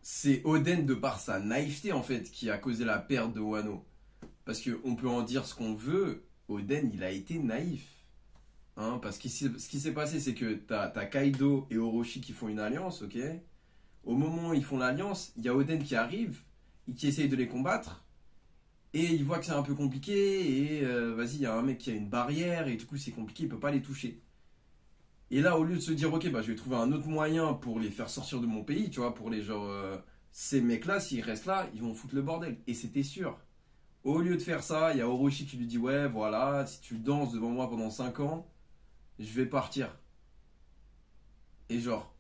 c'est Oden de par sa naïveté en fait qui a causé la perte de Wano. Parce qu'on peut en dire ce qu'on veut, Oden il a été naïf. Hein, parce que ce qui s'est passé c'est que t'as Kaido et Orochi qui font une alliance, ok. Au moment où ils font l'alliance, il y a Oden qui arrive, qui essaye de les combattre. Et il voit que c'est un peu compliqué, et vas-y, il y a un mec qui a une barrière, et du coup c'est compliqué, il peut pas les toucher. Et là, au lieu de se dire, ok, bah, je vais trouver un autre moyen pour les faire sortir de mon pays, tu vois, pour les genre, ces mecs-là, s'ils restent là, ils vont foutre le bordel. Et c'était sûr. Au lieu de faire ça, il y a Orochi qui lui dit, ouais, voilà, si tu danses devant moi pendant 5 ans, je vais partir. Et genre,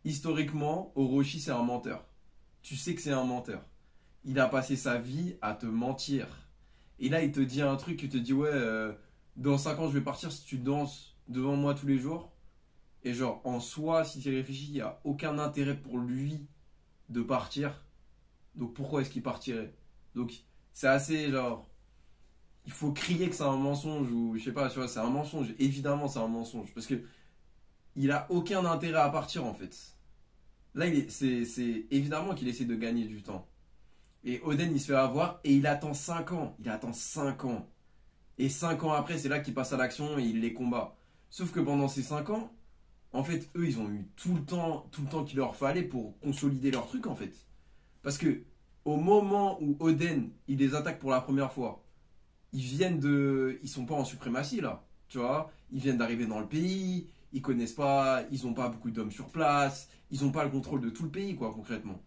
historiquement, Orochi, c'est un menteur. Tu sais que c'est un menteur. Il a passé sa vie à te mentir. Et là, il te dit un truc, il te dit, ouais, dans 5 ans, je vais partir si tu danses devant moi tous les jours. Et genre, en soi, si tu y réfléchis, il n'y a aucun intérêt pour lui de partir. Donc pourquoi est-ce qu'il partirait? Donc c'est assez genre, il faut crier que c'est un mensonge ou je sais pas, tu vois, c'est un mensonge. Évidemment, c'est un mensonge parce que il a aucun intérêt à partir en fait. Là, c'est évidemment qu'il essaie de gagner du temps. Et Oden, il se fait avoir et il attend 5 ans. Il attend 5 ans. Et 5 ans après, c'est là qu'il passe à l'action et il les combat. Sauf que pendant ces 5 ans, en fait, eux, ils ont eu tout le temps qu'il leur fallait pour consolider leur truc, en fait. Parce que, au moment où Oden, il les attaque pour la première fois, ils sont pas en suprématie, là. Tu vois, ils viennent d'arriver dans le pays, ils connaissent pas, ils ont pas beaucoup d'hommes sur place, ils ont pas le contrôle de tout le pays, quoi, concrètement.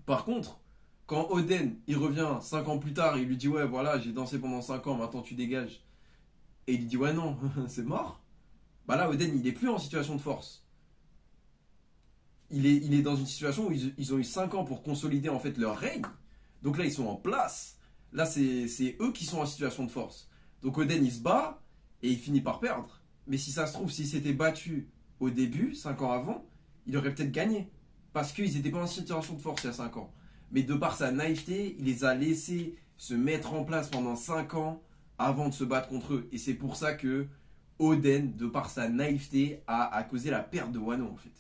Par contre, quand Oden, il revient 5 ans plus tard et il lui dit, ouais, voilà, j'ai dansé pendant 5 ans, maintenant tu dégages. Et il lui dit, ouais, non, c'est mort. Bah là, Oden, il est plus en situation de force. Il est dans une situation où ils ont eu 5 ans pour consolider en fait leur règne. Donc là, ils sont en place. Là, c'est eux qui sont en situation de force. Donc Oden, il se bat et il finit par perdre. Mais si ça se trouve, s'il s'était battu au début, 5 ans avant, il aurait peut-être gagné. Parce qu'ils n'étaient pas en situation de force il y a 5 ans. Mais de par sa naïveté, il les a laissés se mettre en place pendant 5 ans avant de se battre contre eux. Et c'est pour ça que Oden, de par sa naïveté, a causé la perte de Wano en fait.